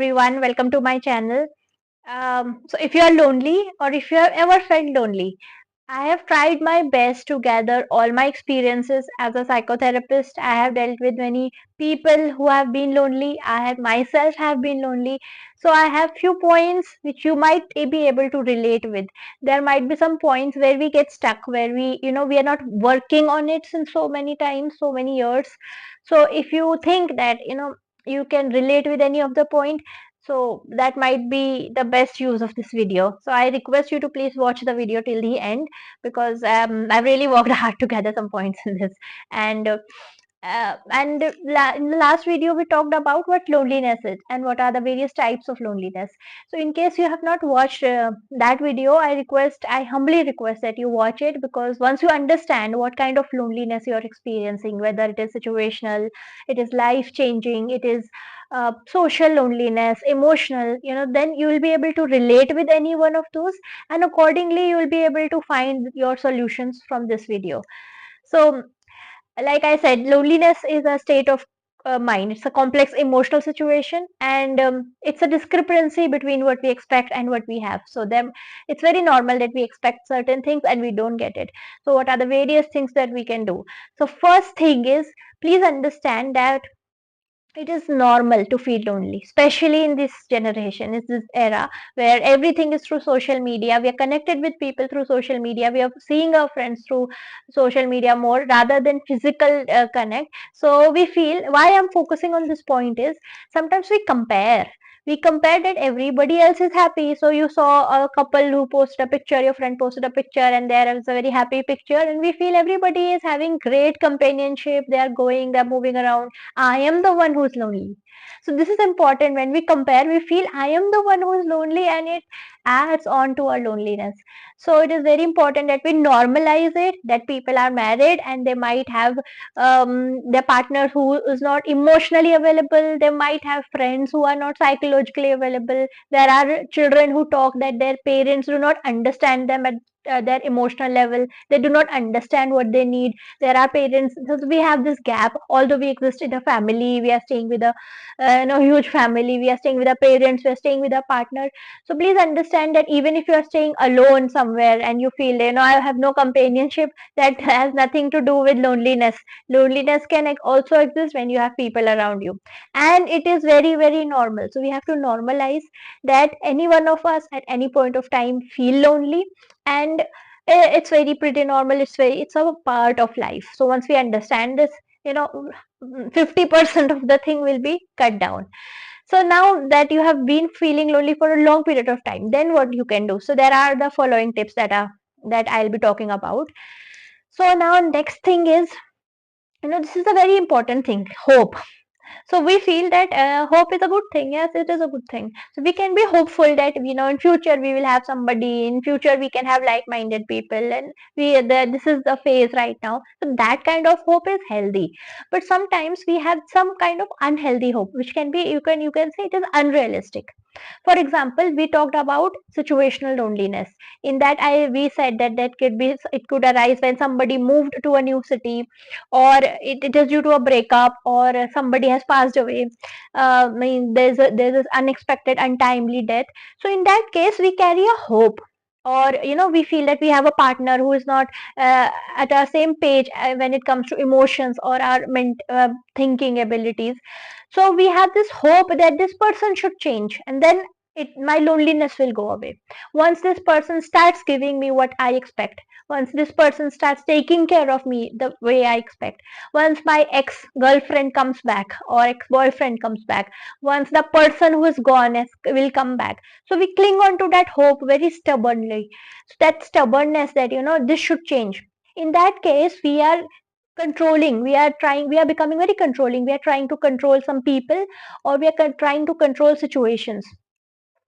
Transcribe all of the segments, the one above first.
everyone, welcome to my channel. So if you are lonely or if you have ever felt lonely, I have tried my best to gather all my experiences as a psychotherapist. I have dealt with many people who have been lonely. I have myself have been lonely. So I have few points which you might be able to relate with. There might be some points where we get stuck, where we are not working on it since so many times, so many years. So if you think that you can relate with any of the point, so that might be the best use of this video. So I request you to please watch the video till the end, because I've really worked hard to gather some points in this. And in the last video we talked about what loneliness is and what are the various types of loneliness. So in case you have not watched that video, I humbly request that you watch it, because once you understand what kind of loneliness you are experiencing, whether it is situational, it is life changing, it is social loneliness, emotional, then you will be able to relate with any one of those, and accordingly you will be able to find your solutions from this video. So like I said, loneliness is a state of mind. It's a complex emotional situation, and it's a discrepancy between what we expect and what we have. So then it's very normal that we expect certain things and we don't get it. So what are the various things that we can do? So first thing is, please understand that it is normal to feel lonely, especially in this generation, is this era where everything is through social media. We are connected with people through social media. We are seeing our friends through social media more rather than physical connect. So we feel, why I'm focusing on this point is, sometimes we compare that everybody else is happy. So you saw a couple who posted a picture, your friend posted a picture, and there is a very happy picture, and we feel everybody is having great companionship. They are going, they're moving around. I am the one who's lonely. So this is important. When we compare, we feel I am the one who is lonely, and it adds on to our loneliness. So it is very important that we normalize it, that people are married and they might have their partner who is not emotionally available. They might have friends who are not psychologically available. There are children who talk that their parents do not understand them at their emotional level. They do not understand what they need. There are parents, so we have this gap. Although we exist in a family, we are staying with a huge family, we are staying with our parents, we are staying with our partner. So please understand that even if you are staying alone somewhere and you feel, I have no companionship, that has nothing to do with loneliness. Loneliness can also exist when you have people around you, and it is very, very normal. So we have to normalize that any one of us at any point of time feel lonely, and it's very pretty normal. It's a part of life. So once we understand this, you know 50% of the thing will be cut down. So now that you have been feeling lonely for a long period of time, then what you can do? So there are the following tips that I'll be talking about. So now next thing is, this is a very important thing, hope. So we feel that hope is a good thing. Yes, it is a good thing. So we can be hopeful that in future we will have somebody. In future we can have like-minded people, and this is the phase right now. So that kind of hope is healthy. But sometimes we have some kind of unhealthy hope, which can be, you can say, it is unrealistic. For example, we talked about situational loneliness. In that, we said it could arise when somebody moved to a new city, or it is due to a breakup, or somebody has passed away. I mean, there's this unexpected, untimely death. So in that case, we carry a hope, or we feel that we have a partner who is not at our same page when it comes to emotions or our thinking abilities. So we have this hope that this person should change, and then my loneliness will go away. Once this person starts giving me what I expect, once this person starts taking care of me the way I expect, once my ex girlfriend comes back or ex boyfriend comes back, once the person who is gone will come back, so we cling on to that hope very stubbornly. So that stubbornness, that this should change. In that case, we are controlling, we are becoming very controlling. We are trying to control some people, or we are trying to control situations,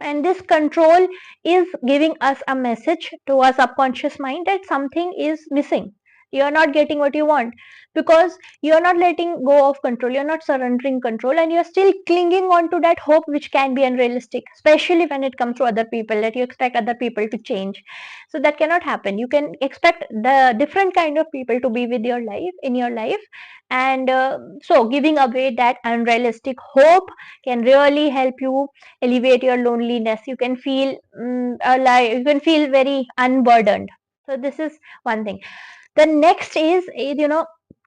and this control is giving us a message to our subconscious mind that something is missing, You're not getting what you want because you're not letting go of control, you're not surrendering control, and you're still clinging on to that hope, which can be unrealistic, especially when it comes to other people, that you expect other people to change. So that cannot happen. You can expect the different kind of people to be with your life, in your life. And so giving away that unrealistic hope can really help you alleviate your loneliness. You can feel alive, you can feel very unburdened. So this is one thing. The next is,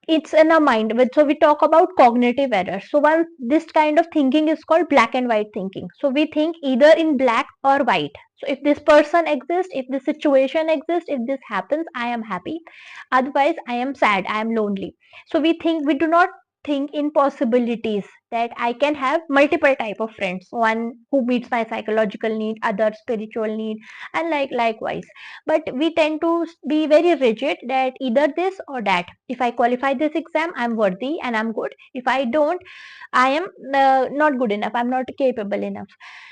it's in our mind. So we talk about cognitive error. So one, this kind of thinking is called black and white thinking. So we think either in black or white. So if this person exists, if this situation exists, if this happens, I am happy, otherwise I am sad, I am lonely. So we do not think in possibilities, that I can have multiple type of friends, one who meets my psychological need, other spiritual need, and likewise. But we tend to be very rigid, that either this or that. If I qualify this exam, I'm worthy and I'm good. If I don't, I am not good enough, I'm not capable enough.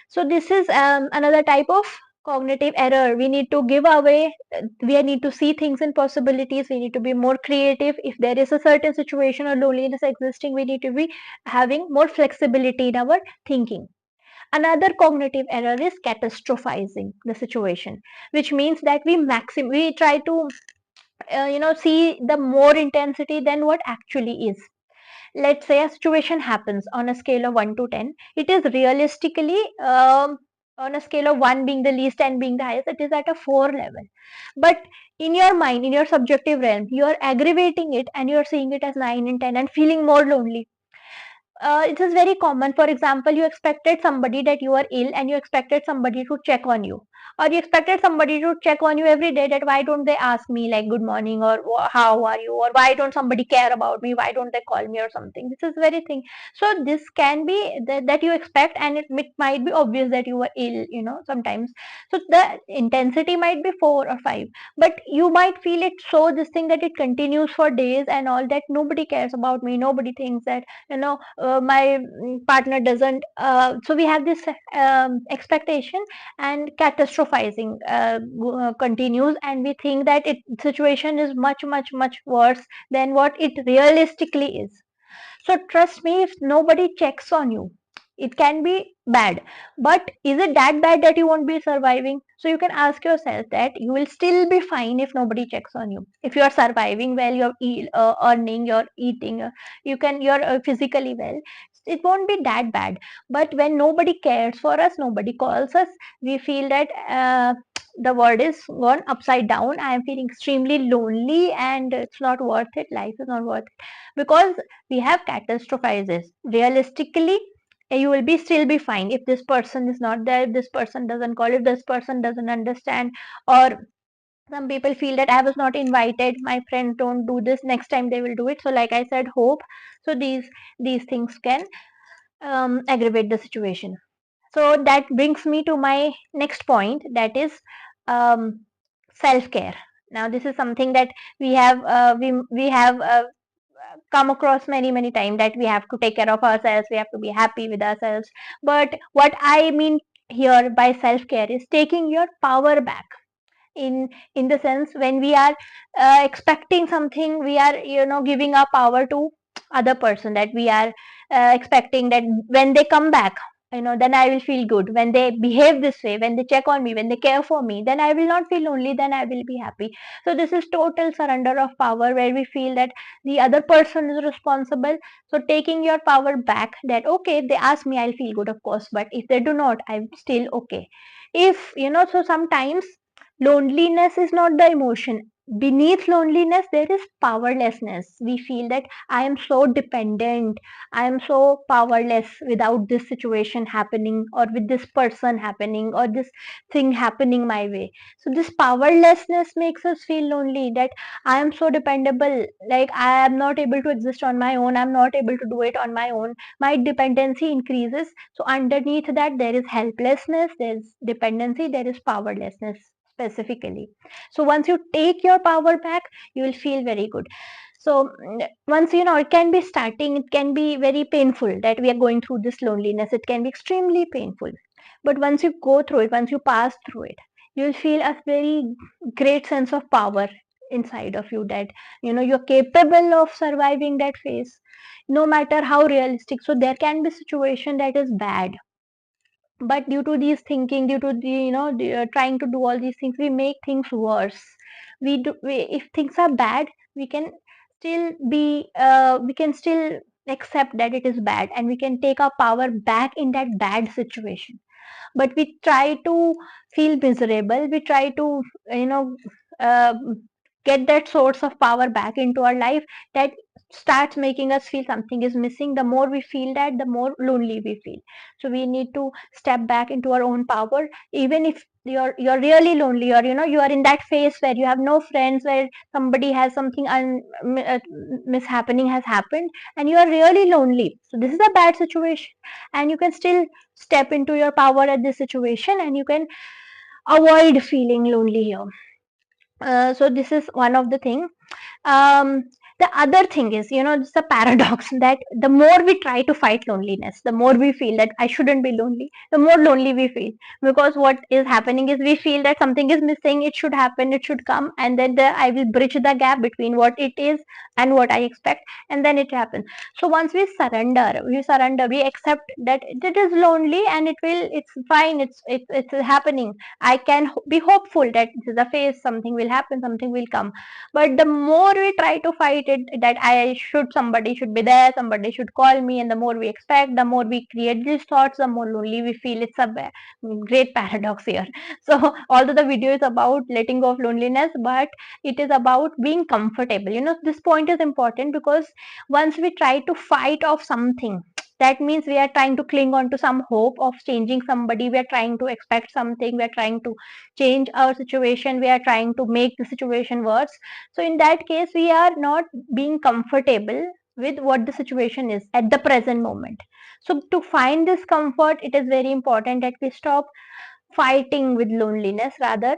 So this is another type of cognitive error. We need to give away, we need to see things in possibilities, we need to be more creative. If there is a certain situation or loneliness existing, we need to be having more flexibility in our thinking. Another cognitive error is catastrophizing the situation, which means that we try to see the more intensity than what actually is. Let's say a situation happens on a scale of 1 to 10. It is realistically, on a scale of 1 being the least, 10 being the highest, it is at a 4 level. But in your mind, in your subjective realm, you are aggravating it and you are seeing it as 9 and 10 and feeling more lonely. It is very common. For example, you expected somebody, that you are ill and you expected somebody to check on you, or you expected somebody to check on you every day, that why don't they ask me like good morning, or how are you, or why don't somebody care about me, why don't they call me or something. This is very thing. So this can be that you expect, and it might be obvious that you are ill, sometimes. So the intensity might be 4 or 5, but you might feel it so this thing that it continues for days and all, that nobody cares about me, nobody thinks that my partner doesn't. So we have this expectation, and catastrophizing continues, and we think that it situation is much much much worse than what it realistically is. So trust me, if nobody checks on you, it can be bad. But is it that bad that you won't be surviving? So you can ask yourself that you will still be fine if nobody checks on you. If you are surviving well, you're earning, you're eating, you're physically well, it won't be that bad. But when nobody cares for us, nobody calls us, we feel that the world is gone upside down. I am feeling extremely lonely and it's not worth it. Life is not worth it, because we have catastrophizes. Realistically, you will be still be fine if this person is not there, if this person doesn't call, if this person doesn't understand, or some people feel that I was not invited, my friends don't do this, next time they will do it. So like I said, hope. So these things can aggravate the situation. So that brings me to my next point, that is self care. Now this is something that we have come across many times, that we have to take care of ourselves, we have to be happy with ourselves. But what I mean here by self care is taking your power back, in the sense, when we are expecting something, we are giving our power to other person, that we are expecting that when they come back, then I will feel good. When they behave this way, when they check on me, when they care for me, then I will not feel lonely, then I will be happy. So this is total surrender of power, where we feel that the other person is responsible. So taking your power back, that okay, if they ask me, I'll feel good, of course, but if they do not, I'm still okay. If so sometimes loneliness is not the emotion. Beneath loneliness, there is powerlessness. We feel that I am so dependent, I am so powerless without this situation happening, or with this person happening, or this thing happening my way. So, this powerlessness makes us feel lonely, that I am so dependable, like I am not able to exist on my own, I'm not able to do it on my own. My dependency increases. So, underneath that, there is helplessness, there is dependency, there is powerlessness specifically. So once you take your power back, you will feel very good. So once it can be starting, it can be very painful that we are going through this loneliness. It can be extremely painful. But once you go through it, once you pass through it, you will feel a very great sense of power. inside of you that you're capable of surviving that phase, no matter how realistic. So there can be situation that is bad, but due to these thinking, due to trying to do all these things, we make things worse. If things are bad, we can we can still accept that it is bad, and we can take our power back in that bad situation. But we try to feel miserable, we try to you know uh, get that source of power back into our life, that starts making us feel something is missing. The more we feel that, the more lonely we feel. So we need to step back into our own power, even if you're really lonely, or you are in that phase where you have no friends, where somebody has something mishappening has happened, and you are really lonely. So this is a bad situation, and you can still step into your power at this situation, and you can avoid feeling lonely here. So this is one of the thing. um, the other thing is, it's a paradox that the more we try to fight loneliness, the more we feel that I shouldn't be lonely, the more lonely we feel. Because what is happening is, we feel that something is missing, it should happen, it should come, and then I will bridge the gap between what it is and what I expect, and then it happens. So once we surrender, we accept that it is lonely, and it's fine, it's happening. I can be hopeful that this is a phase, something will happen, something will come. But the more we try to fight it, that somebody should be there, somebody should call me, and the more we expect, the more we create these thoughts, the more lonely we feel. It's a great paradox here. So although the video is about letting go of loneliness, but it is about being comfortable. This point is important, because once we try to fight off something, that means we are trying to cling on to some hope of changing somebody, we are trying to expect something, we are trying to change our situation, we are trying to make the situation worse. So in that case, we are not being comfortable with what the situation is at the present moment. So to find this comfort, it is very important that we stop fighting with loneliness. Rather,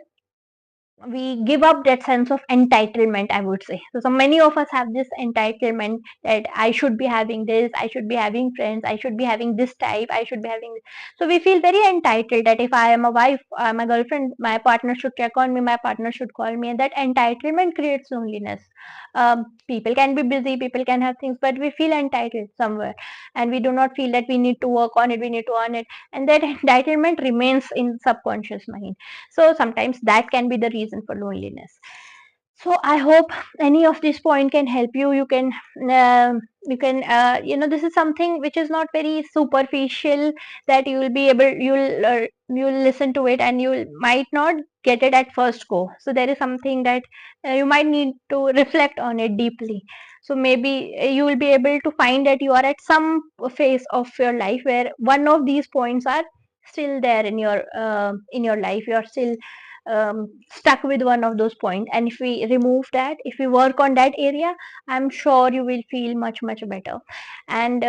we give up that sense of entitlement, I would say. So many of us have this entitlement that I should be having this, I should be having friends, I should be having this type, I should be having this. So we feel very entitled that if I am a wife, I'm a girlfriend, my partner should check on me, my partner should call me, and that entitlement creates loneliness. People can be busy, people can have things, but we feel entitled somewhere, and we do not feel that we need to work on it, we need to earn it, and that entitlement remains in subconscious mind. So sometimes that can be the reason for loneliness. So I hope any of this point can help you. This is something which is not very superficial, that you will be able, you'll listen to it, and you might not get it at first go. So there is something that you might need to reflect on it deeply. So maybe you will be able to find that you are at some phase of your life where one of these points are still there in your life. You are still stuck with one of those points, and if we remove that, if we work on that area, I'm sure you will feel much much better. And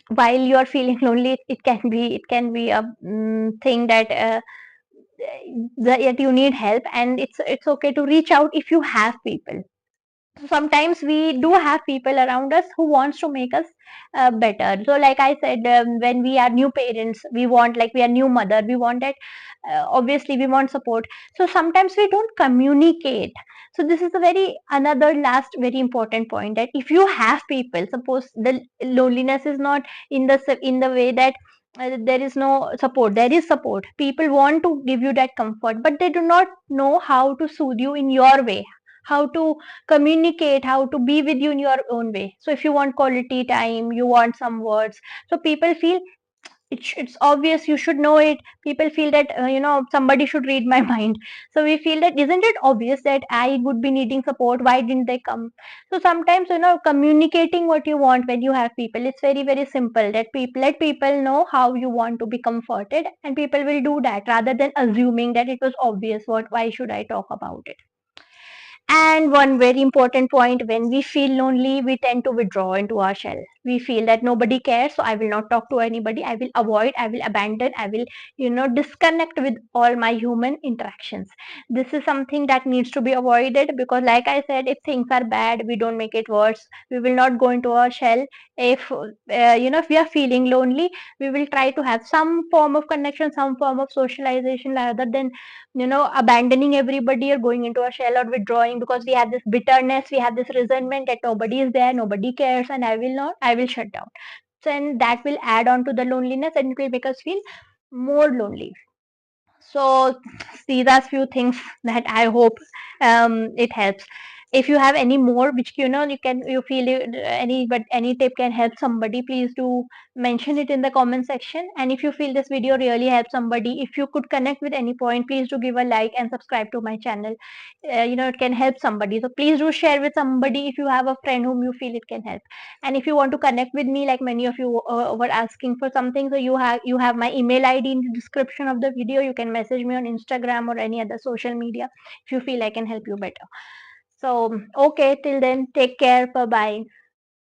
while you are feeling lonely, it can be a thing that you need help, and it's okay to reach out if you have people. So sometimes we do have people around us who wants to make us better. So like I said, when we are new parents, we want, like we are new mother, we want that, obviously we want support. So sometimes we don't communicate. So this is a very another last very important point, that if you have people, suppose the loneliness is not in the way that there is no support. There is support, people want to give you that comfort, but they do not know how to soothe you in your way, how to communicate, how to be with you in your own way. So if you want quality time, you want some words, so people feel it's obvious, you should know it. People feel that somebody should read my mind. So we feel that, isn't it obvious that I would be needing support, why didn't they come? So sometimes, communicating what you want when you have people, it's very very simple, that people let people know how you want to be comforted, and people will do that, rather than assuming that it was obvious, what why should I talk about it. And one very important point, when we feel lonely, we tend to withdraw into our shell. We feel that nobody cares, so I will not talk to anybody. I will avoid, I will abandon, I will, disconnect with all my human interactions. This is something that needs to be avoided, because, like I said, if things are bad, we don't make it worse. We will not go into our shell. If we are feeling lonely, we will try to have some form of connection, some form of socialization, rather than abandoning everybody or going into a shell or withdrawing going, because we have this bitterness, we have this resentment that nobody is there, nobody cares, and I will shut down. So, and that will add on to the loneliness, and it will make us feel more lonely. So these are few things that I hope it helps. If you have any more which you feel any, but any tip can help somebody, please do mention it in the comment section. And if you feel this video really helps somebody, if you could connect with any point, please do give a like and subscribe to my channel. It can help somebody, so please do share with somebody if you have a friend whom you feel it can help. And if you want to connect with me, like many of you were asking for something, so you have my email ID in the description of the video. You can message me on Instagram or any other social media if you feel I can help you better. So okay, till then, take care, bye bye.